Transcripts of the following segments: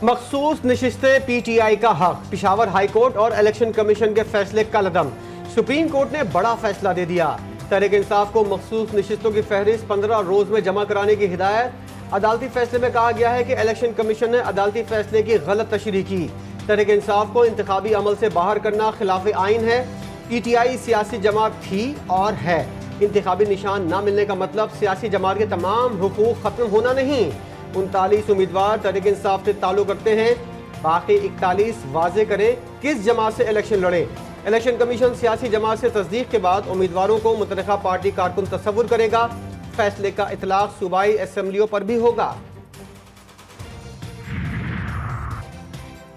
मखसूस नशिस्तें PTI का हक, पिशावर हाई कोर्ट और इलेक्शन कमीशन के फैसले कलअदम। सुप्रीम कोर्ट ने बड़ा फैसला दे दिया। तहरीक इंसाफ को मखसूस नशिस्तों की फहरिस्त 15 रोज में जमा कराने की हिदायत। अदालती फैसले में कहा गया है कि इलेक्शन कमीशन ने अदालती फैसले की गलत तशरीह की। तहरीक इंसाफ को इंतखाबी अमल से बाहर करना खिलाफ आइन है। PTI सियासी जमात थी और है। इंतखाबी निशान न मिलने का मतलब सियासी जमात के तमाम हुकूक खत्म होना नहीं। 39 उम्मीदवार तहरीक इंसाफ से ताल्लुक रखते हैं, बाकी 41 वाजे करें किस जमात से इलेक्शन लड़े। इलेक्शन कमीशन सियासी जमात से तस्दीक के बाद उम्मीदवारों को मुतलका पार्टी कारकुन तस्वुर करेगा। फैसले का इतलाक सूबाई असम्बलियों पर भी होगा।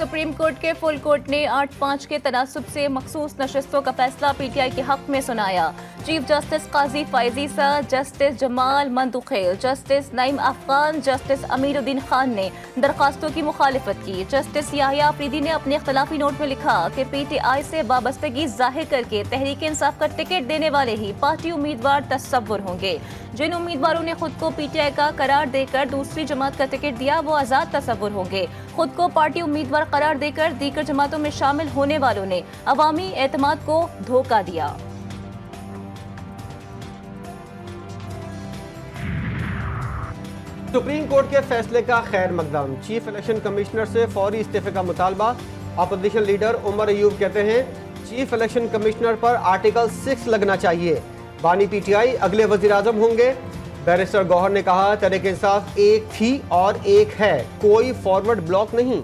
सुप्रीम कोर्ट के फुल कोर्ट ने 8-5 के तनासुब से मखसूस नशस्तों का फैसला PTI के हक में सुनाया। चीफ जस्टिस काजी फायजीसा, justice Jamal Mandokhail, justice Naeem Afghan, justice Amiruddin Khan ने दरखास्तों की मुखालिफत की। जस्टिस याहिया अफरीदी ने अपने इख्तलाफी नोट में लिखा कि PTI से वाबस्तगी जाहिर करके तहरीक इंसाफ का टिकट देने वाले ही पार्टी उम्मीदवार तस्वुर होंगे। जिन उम्मीदवारों ने खुद को PTI का करार देकर दूसरी जमात का टिकट दिया वो आजाद तस्वुर होंगे। खुद को पार्टी उम्मीदवार करार देकर दीगर जमातों में शामिल होने वालों ने अवामी एतमाद को धोखा दिया। सुप्रीम कोर्ट के फैसले का खैर मकदम। चीफ इलेक्शन कमिश्नर से फौरी इस्तीफे का मुतालबा। अपोजिशन लीडर उमर अयूब कहते हैं चीफ इलेक्शन कमिश्नर पर आर्टिकल 6 लगना चाहिए। बानी PTI अगले वजीर आजम होंगे। बैरिस्टर गौहर ने कहा तहरीक इंसाफ एक थी और एक है, कोई फॉरवर्ड ब्लॉक नहीं।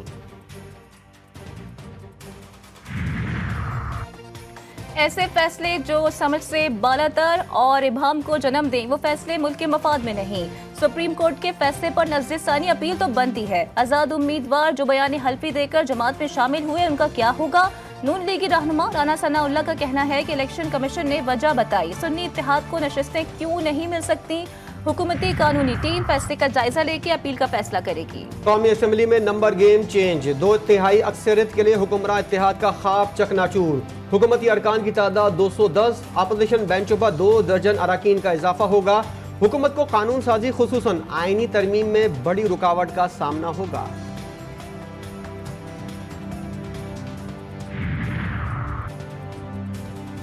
ऐसे फैसले जो समझ से बालातर और इबाहम को जन्म दें वो फैसले मुल्क के मफाद में नहीं। सुप्रीम कोर्ट के फैसले पर नज़र-ए-सानी अपील तो बनती है। आज़ाद उम्मीदवार जो बयान हल्फी देकर जमात में शामिल हुए उनका क्या होगा। नून लीगी रहनुमा राना सनाउल्लाह का कहना है कि इलेक्शन कमीशन ने वजह बताई, सुन्नी इत्तेहाद को नशिस्तें क्यों नहीं मिल सकती। हुकूमती कानूनी टीम फैसले का जायजा लेके अपील का फैसला करेगी। कौमी असम्बली में नंबर गेम चेंज। 2/3 अक्सरियत के लिए हुक्मरान इत्तेहाद का ख्वाब चकनाचूर। हुकूमती अरकान की तादाद 210। अपोजिशन बेंचों पर 2 दर्जन अरकान का इजाफा होगा। हुकूमत को कानून साजी खुसूसन आईनी तरमीम में बड़ी रुकावट का सामना होगा।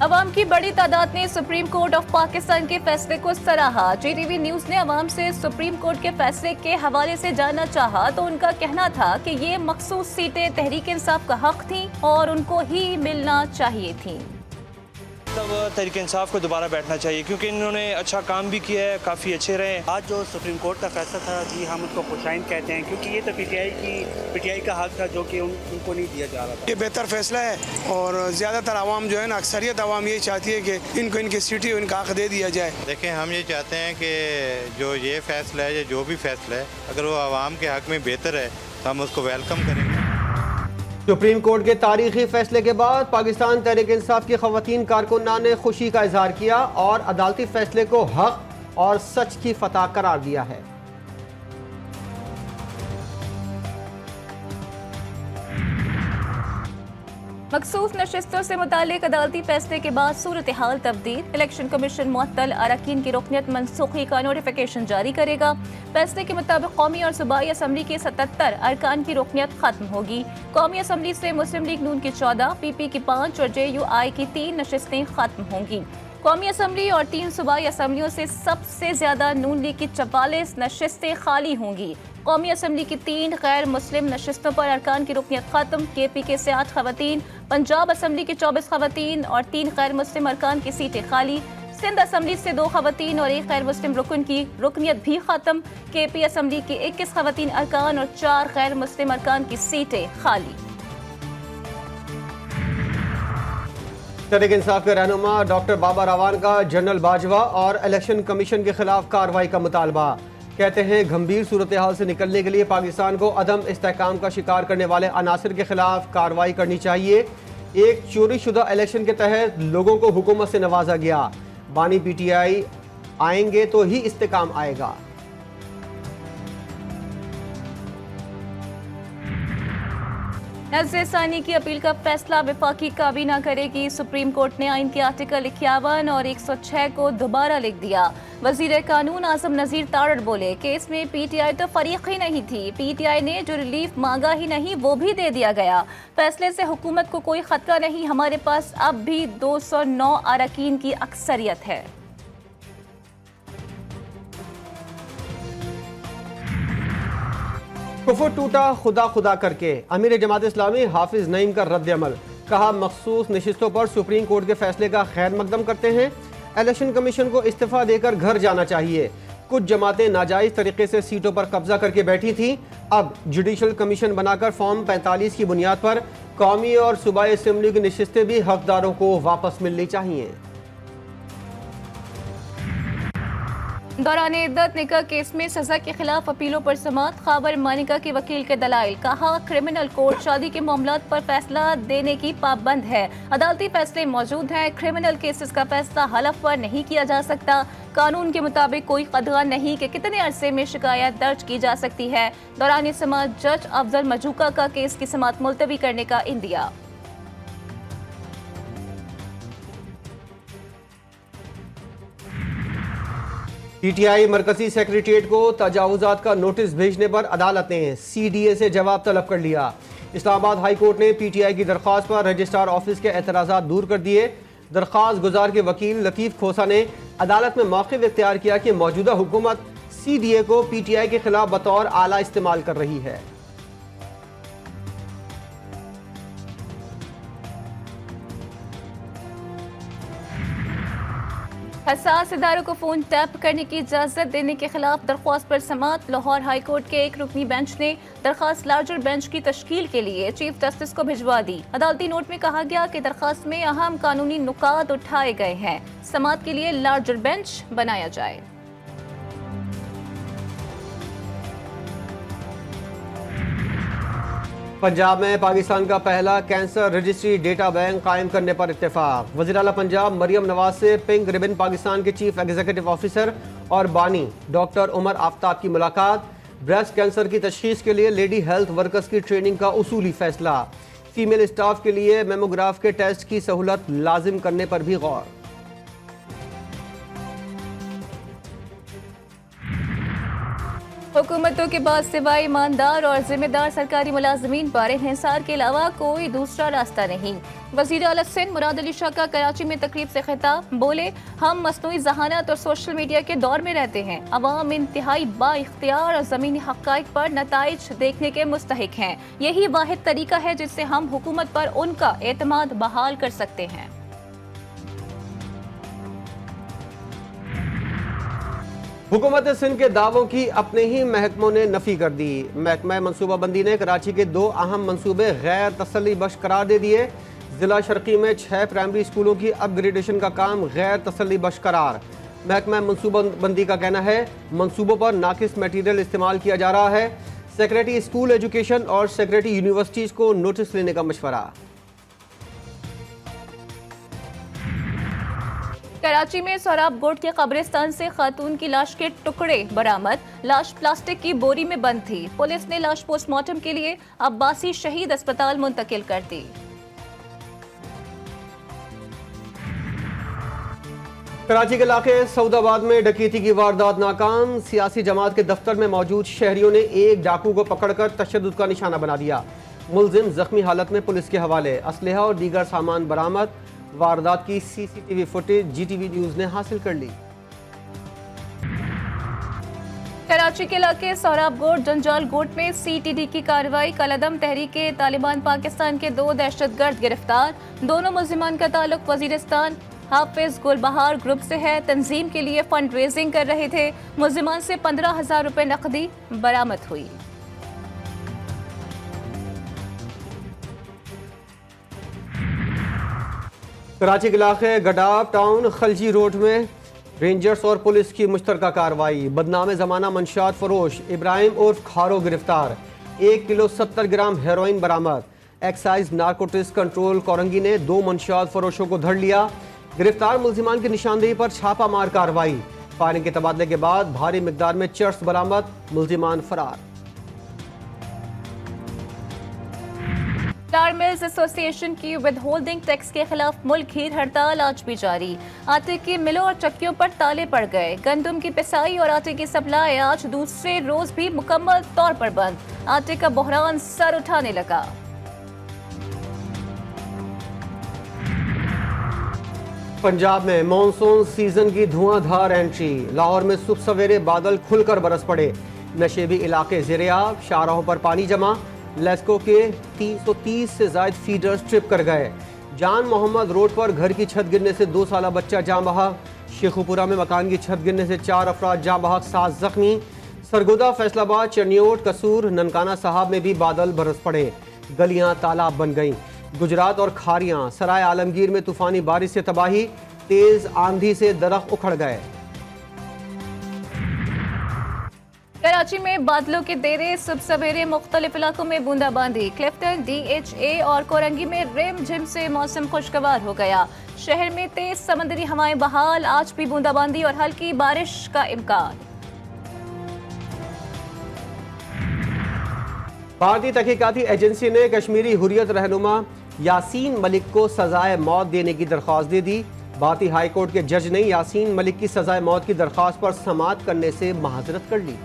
अवाम की बड़ी तादाद ने सुप्रीम कोर्ट ऑफ पाकिस्तान के फैसले को सराहा। JTV न्यूज ने अवाम से सुप्रीम कोर्ट के फैसले के हवाले से जानना चाहा तो उनका कहना था कि ये मखसूस सीटें तहरीक इंसाफ का हक थीं और उनको ही मिलना चाहिए थीं। तब तहरीक इंसाफ को दोबारा बैठना चाहिए क्योंकि इन्होंने अच्छा काम भी किया है, काफ़ी अच्छे रहे। आज जो सुप्रीम कोर्ट का फैसला था जी हम उसको खुशाइन कहते हैं क्योंकि ये तो PTI का हक था जो कि उनको नहीं दिया जा रहा था। ये बेहतर फैसला है और ज़्यादातर आवाम जो है ना अक्सरियत आवाम यही चाहती है कि इनको इनकी सीटें इनका हक दे दिया जाए। देखें हम ये चाहते हैं कि जो ये फैसला है या जो भी फैसला है अगर वो आवाम के हक में बेहतर है तो हम उसको वेलकम करेंगे। सुप्रीम कोर्ट के तारीखी फैसले के बाद पाकिस्तान तहरीक इंसाफ की खवातीन कारकुनान ने खुशी का इजहार किया और अदालती फैसले को हक और सच की फतह करार दिया है। मखसूस नशिस्तों से मुतालिक अदालती फैसले के बाद सूरत हाल तब्दील। इलेक्शन कमीशन मुअत्तल अरकान की रुकनियत मनसूखी का नोटिफिकेशन जारी करेगा। फैसले के मुताबिक कौमी और सूबाई असम्बली के 77 अरकान की रुकनियत खत्म होगी। कौमी असम्बली से मुस्लिम लीग नून की 14, PP की 5 और JUI की 3 नशिस्तें खत्म होंगी। कौमी असम्बली और 3 सूबाई असम्बलियों से सबसे ज्यादा नून लीग की 44 नशिस्तें खाली होंगी। कौमी असम्बली की 3 गैर मुस्लिम नशिस्तों पर अरकान की रुकनियत खत्म। KPK से 8 खवातीन, पंजाब असम्बली की 24 खवातीन और 3 गैर मुस्लिम अरकान की सीटें खाली। सिंध असम्बली से 2 खवातीन और 1 गैर मुस्लिम रुकन की रुकनियत भी खत्म। KP असम्बली की 21 खवातीन अरकान और 4 गैर मुस्लिम अरकान की सीटें खाली। तहरीक इंसाफ के रहनुमा डॉक्टर बाबा रावान का जनरल बाजवा और इलेक्शन कमीशन के खिलाफ कार्रवाई का मुतालबा। कहते हैं गंभीर सूरत हाल से निकलने के लिए पाकिस्तान को अदम इस्तेहकाम का शिकार करने वाले अनासिर के खिलाफ कार्रवाई करनी चाहिए। एक चोरी शुदा इलेक्शन के तहत लोगों को हुकूमत से नवाजा गया। बानी PTI आएंगे तो ही इस्तेहकाम आएगा। नज़र सानी की अपील का फैसला वफाकी काबीना करेगी। सुप्रीम कोर्ट ने आइन के आर्टिकल 51 और 106 को दोबारा लिख दिया। वजीर कानून आजम नजीर तारड़ बोले, केस में पीटीआई तो फरीक ही नहीं थी, पीटीआई ने जो रिलीफ मांगा ही नहीं वो भी दे दिया गया। फैसले से हुकूमत को कोई खतरा नहीं, हमारे पास अब भी 209 अरकान की अक्सरियत है। कुफर टूटा खुदा खुदा करके, अमीर जमात इस्लामी हाफिज नईम का रद्द अमल। कहा, मखसूस नशिस्तों पर सुप्रीम कोर्ट के फैसले का खैर मकदम करते हैं, इलेक्शन कमीशन को इस्तीफा देकर घर जाना चाहिए। कुछ जमातें नाजायज तरीके से सीटों पर कब्जा करके बैठी थी, अब जुडिशल कमीशन बनाकर फॉर्म 45 की बुनियाद पर कौमी और सूबाई असम्बली की नशिस्तें भी हकदारों को वापस मिलनी चाहिए। दौरान इद्दत निकाह केस में सजा के खिलाफ अपीलों पर समाअत। खैबर मानिका के वकील के दलाइल। कहा, क्रिमिनल कोर्ट शादी के मामलात पर फैसला देने की पाबंद है, अदालती फैसले मौजूद हैं, क्रिमिनल केसेस का फैसला हलफ पर नहीं किया जा सकता। कानून के मुताबिक कोई कदवा नहीं कि कितने अरसे में शिकायत दर्ज की जा सकती है। दौरान समाअत जज अफजल मजूका का केस की समाअत मुलतवी करने का इंदिया। पीटीआई मरकजी सेक्रेटेरिएट को तजावुजात का नोटिस भेजने पर अदालत ने सीडीए से जवाब तलब कर लिया। इस्लामाबाद हाई कोर्ट ने पीटीआई की दरख्वास्त पर रजिस्ट्रार ऑफिस के एतराज़ात दूर कर दिए। दरख्वास्त गुजार के वकील लतीफ़ खोसा ने अदालत में मौक़िफ़ इख्तियार किया कि मौजूदा हुकूमत सीडीए को पीटीआई के खिलाफ बतौर आला इस्तेमाल कर रही है। हसास इदारों को फोन टैप करने की इजाजत देने के खिलाफ दरख्वास्त पर समाअत। लाहौर हाई कोर्ट के एक रुकनी बेंच ने दरख्वास्त लार्जर बेंच की तश्कील के लिए चीफ जस्टिस को भिजवा दी। अदालती नोट में कहा गया कि दरख्वास्त में अहम कानूनी नुकात उठाए गए हैं, समाअत के लिए लार्जर बेंच बनाया जाए। पंजाब में पाकिस्तान का पहला कैंसर रजिस्ट्री डेटा बैंक कायम करने पर इत्तेफाक। वज़ीर आला पंजाब मरियम नवाज से पिंक रिबन पाकिस्तान के चीफ एग्जीक्यूटिव ऑफिसर और बानी डॉक्टर उमर आफ्ताब की मुलाकात। ब्रेस्ट कैंसर की तशखीस के लिए लेडी हेल्थ वर्कर्स की ट्रेनिंग का उसूली फैसला। फीमेल स्टाफ के लिए मेमोग्राफ के टेस्ट की सहूलत लाजिम करने पर भी गौर। हुकूमतों के बाद सिवाय ईमानदार और जिम्मेदार सरकारी मुलाजमीन पर इन्हिसार के अलावा कोई दूसरा रास्ता नहीं। वज़ीर आला सिंध मुराद अली शाह का कराची में तकरीब से खिताब। बोले, हम मसनूई जहानत और सोशल मीडिया के दौर में रहते हैं, अवाम इंतहाई बाइख्तियार और ज़मीनी हक़ाइक़ पर नताइज देखने के मुस्तहिक हैं। यही वाहिद तरीका है जिससे हम हुकूमत पर उनका एतमाद बहाल कर सकते हैं। हुकूमत सिंध के दावों की अपने ही महकमों ने नफी कर दी। महकमा मनसूबाबंदी ने कराची के 2 अहम मनसूबे गैर तसल्ली बख्श करार दे दिए। जिला शर्की में 6 प्राइमरी स्कूलों की अपग्रेडेशन का काम गैर तसल्ली बख्श करार। महकमा मनसूबाबंदी का कहना है मनसूबों पर नाकिस मटीरियल इस्तेमाल किया जा रहा है। सेक्रेटरी स्कूल एजुकेशन और सेक्रेटरी यूनिवर्सिटीज़ को नोटिस लेने का मशवरा। कराची में सोराब गोट के कब्रिस्तान से खातून की लाश के टुकड़े बरामद। लाश प्लास्टिक की बोरी में बंद थी। पुलिस ने लाश पोस्टमार्टम के लिए अब्बासी शहीद अस्पताल मुंतकिल कर दी। कराची के इलाके सऊदाबाद में डकैती की वारदात नाकाम। सियासी जमात के दफ्तर में मौजूद शहरियों ने एक डाकू को पकड़कर तशद्दुद का निशाना बना दिया। मुलजिम जख्मी हालत में पुलिस के हवाले। असलहा और दीगर सामान बरामद। वारदात की सीसीटीवी फुटेज जीटीवी न्यूज ने हासिल कर ली। कराची के इलाके सोराब गोट जंजाल गोट में सीटीडी की कार्रवाई। कलदम तहरीक तालिबान पाकिस्तान के 2 दहशतगर्द गिरफ्तार। दोनों मुल्जिमान का ताल्लुक वजीरिस्तान हाफिज गुलबहार ग्रुप से है। तंजीम के लिए फंड रेजिंग कर रहे थे। मुल्जिमान से 15,000 रुपए नकदी बरामद हुई। कराची के इलाके गडाब टाउन खलजी रोड में रेंजर्स और पुलिस की मुश्तरका कार्रवाई। बदनाम ज़माना मंशियात फरोश इब्राहिम उर्फ खारो गिरफ्तार। 1 किलो 70 ग्राम हेरोइन बरामद। एक्साइज नारकोटिक्स कंट्रोल कोरंगी ने 2 मंशियात फरोशों को धर लिया। गिरफ्तार मुल्जिमान की निशानदेही पर छापा मार कार्रवाई। फायरिंग के तबादले के बाद भारी मिकदार में चर्स बरामद। मुल्जिमान फरार। फ्लावर मिल्स एसोसिएशन की विद होल्डिंग टैक्स के खिलाफ मुल्क भर हड़ताल आज भी जारी। आटे की मिलों और चक्कियों पर ताले पड़ गए। गंदम की पिसाई और आटे की सप्लाई आज दूसरे रोज भी मुकम्मल तौर पर बंद। आटे का बहरान सर उठाने लगा। पंजाब में मॉनसून सीजन की धुआंधार एंट्री। लाहौर में सुबह सवेरे बादल खुलकर बरस पड़े। नशेबी इलाके ज़ेरे-आब, शाहराहों पर पानी जमा। लेस्को के 330 से ज़ायद फीडर्स ट्रिप कर गए। जान मोहम्मद रोड पर घर की छत गिरने से 2 साला बच्चा जाँ बहक। शेखुपुरा में मकान की छत गिरने से 4 अफराद जाँ बहक, 7 जख्मी। सरगोदा, फैसलाबाद, चनियोट, कसूर, ननकाना साहब में भी बादल बरस पड़े। गलियां तालाब बन गईं। गुजरात और खारियां, सराय आलमगीर में तूफानी बारिश से तबाही। तेज आंधी से दरख्त उखड़ गए। कराची में बादलों के देरे, सुबह सवेरे मुख्तलिफ इलाकों में बूंदाबांदी। क्लिफ्टन, DHA और कोरंगी में रिम झिम से मौसम खुशगवार हो गया। शहर में तेज समंदरी हवाएं बहाल। आज भी बूंदाबांदी और हल्की बारिश का इम्कान। भारतीय तहकीकाती एजेंसी ने कश्मीरी हुर्रियत रहनुमा यासीन मलिक को सजाए मौत देने की दरख्वास्त दे दी। भारतीय हाई कोर्ट के जज ने यासीन मलिक की सजाए मौत की दरख्वास्त पर समाअत करने से महाजरत कर ली।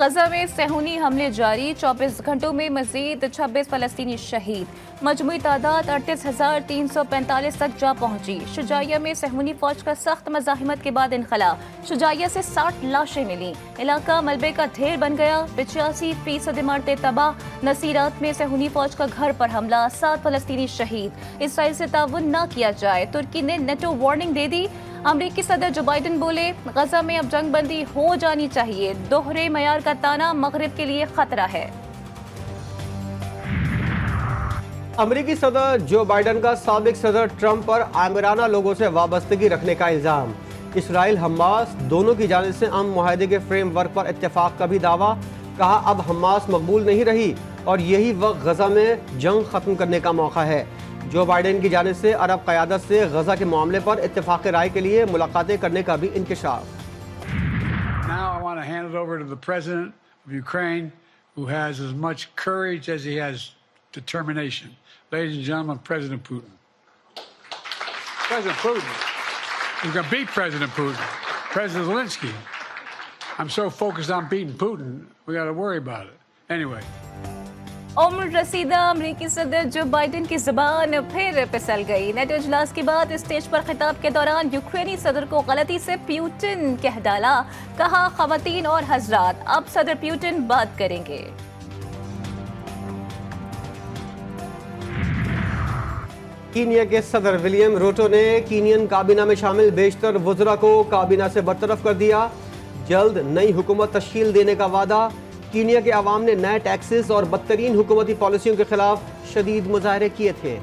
गजा में सेहूनी हमले जारी। 24 घंटों में मजीद 26 फलस्तीनी शहीद। मजमूई तादाद 38,345 तक जा पहुंची। शुजाइया में सेहूनी फौज का सख्त मज़ाहिमत के बाद इनखला। शुजाइया से 60 लाशें मिली। इलाका मलबे का ढेर बन गया। 85% इमारतें तबाह। नसीरात में सेहूनी फौज का घर पर हमला। 7 फलस्तीनी शहीद। इसराइल से ताउन न किया जाए, तुर्की ने नेटो वार्निंग दे दी। अमरीकी सदर जो बाइडन बोले, गजा में अब जंग बंदी हो जानी चाहिए। दोहरे मयार का ताना मगरिब के लिए खतरा है। अमरीकी सदर जो बाइडन का साबिक सदर ट्रंप पर आमिराना लोगों से वाबस्तगी रखने का इल्जाम। इसराइल हमास दोनों की जानिब से अमन मुआहदे के फ्रेमवर्क पर इत्तेफाक का भी दावा। कहा अब हमास मकबूल नहीं रही और यही वक्त गजा में जंग खत्म करने का मौका है। जो बाइडन की जानिब से अरब क़यादत से गजा के मामले पर इत्तेफाक राय के लिए मुलाकातें करने का भी इंकशाफ। Now I want to hand it over to the president of Ukraine, who has as much courage as he has determination. Ladies and gentlemen, President Putin. President Putin. He's going to beat President Putin. President Zelensky. I'm so focused on beating Putin, we got to worry about it. Anyway. उम्र रसीदा अमरीकी सदर जो Biden की जुबान फिर फिसल गई। NATO इजलास के बाद स्टेज पर खिताब के दौरान यूक्रेनी सदर को गलती से प्यूटिन कह डाला। कहा खवातीन और हजरात, अब सदर प्यूटिन बात करेंगे। कीनिया के सदर विलियम रूटो ने कीनियन काबीना में शामिल बेशतर वुज़रा को काबीना से बरतरफ कर दिया। जल्द नई हुकूमत तश्कील देने का वादा। कीनिया के अवाम ने नए टैक्सेस और बदतरीन हुकूमती पॉलिसियों के खिलाफ शदीद मुजाहरे किए थे।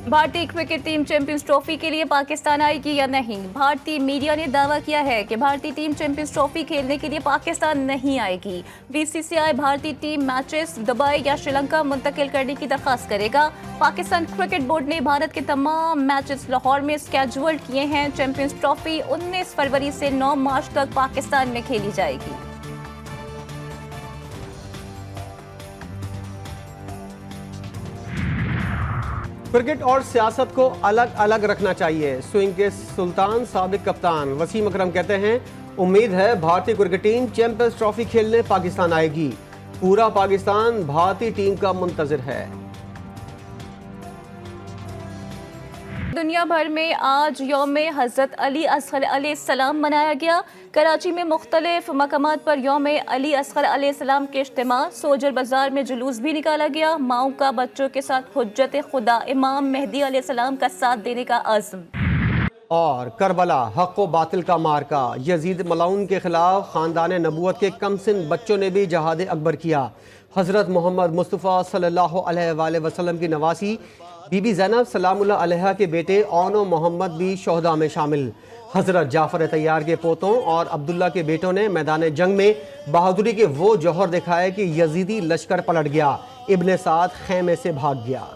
भारतीय क्रिकेट टीम चैंपियंस ट्रॉफी के लिए पाकिस्तान आएगी या नहीं? भारतीय मीडिया ने दावा किया है कि भारतीय टीम चैंपियंस ट्रॉफी खेलने के लिए पाकिस्तान नहीं आएगी। BCCI भारतीय टीम मैचेस दुबई या श्रीलंका मुंतकिल करने की दरख्वास्त करेगा। पाकिस्तान क्रिकेट बोर्ड ने भारत के तमाम मैचेस लाहौर में स्केड्यूल्ड किए हैं। चैंपियंस ट्रॉफी 19 फरवरी से 9 मार्च तक पाकिस्तान में खेली जाएगी। क्रिकेट और सियासत को अलग अलग रखना चाहिए। स्विंग के सुल्तान साबिक कप्तान वसीम अकरम कहते हैं, उम्मीद है भारतीय क्रिकेट टीम चैंपियंस ट्रॉफी खेलने पाकिस्तान आएगी। पूरा पाकिस्तान भारतीय टीम का मुंतजिर है। दुनिया भर में आज यौम हज़रत अली असगर अलैहिस्सलाम मनाया गया। कराची में मुख्तलिफ मकामात पर यौम अली असगर अलैहिस्सलाम के इज्तिमा। सोजर बाजार में जुलूस भी निकाला गया। माओं का बच्चों के साथ हुज्जत खुदा इमाम मेहदी अलैहिस्सलाम का साथ देने का आज़म। और करबला हक व बातिल का मार्का। यजीद मलाउन के खिलाफ खानदान नबूवत के कमसिन बच्चों ने भी जहाद अकबर किया। हज़रत मोहम्मद मुस्तफ़ा सल्लल्लाहु अलैहि वसल्लम की नवासी बीबी ज़ैनब सलामुल्लाह अलैहा के बेटे औनो मोहम्मद भी शोहदा में शामिल। हज़रत जाफ़र तैयार के पोतों और अब्दुल्ला के बेटों ने मैदान जंग में बहादुरी के वो जौहर दिखाए कि यजीदी लश्कर पलट गया। इब्ने साद खैमे से भाग गया।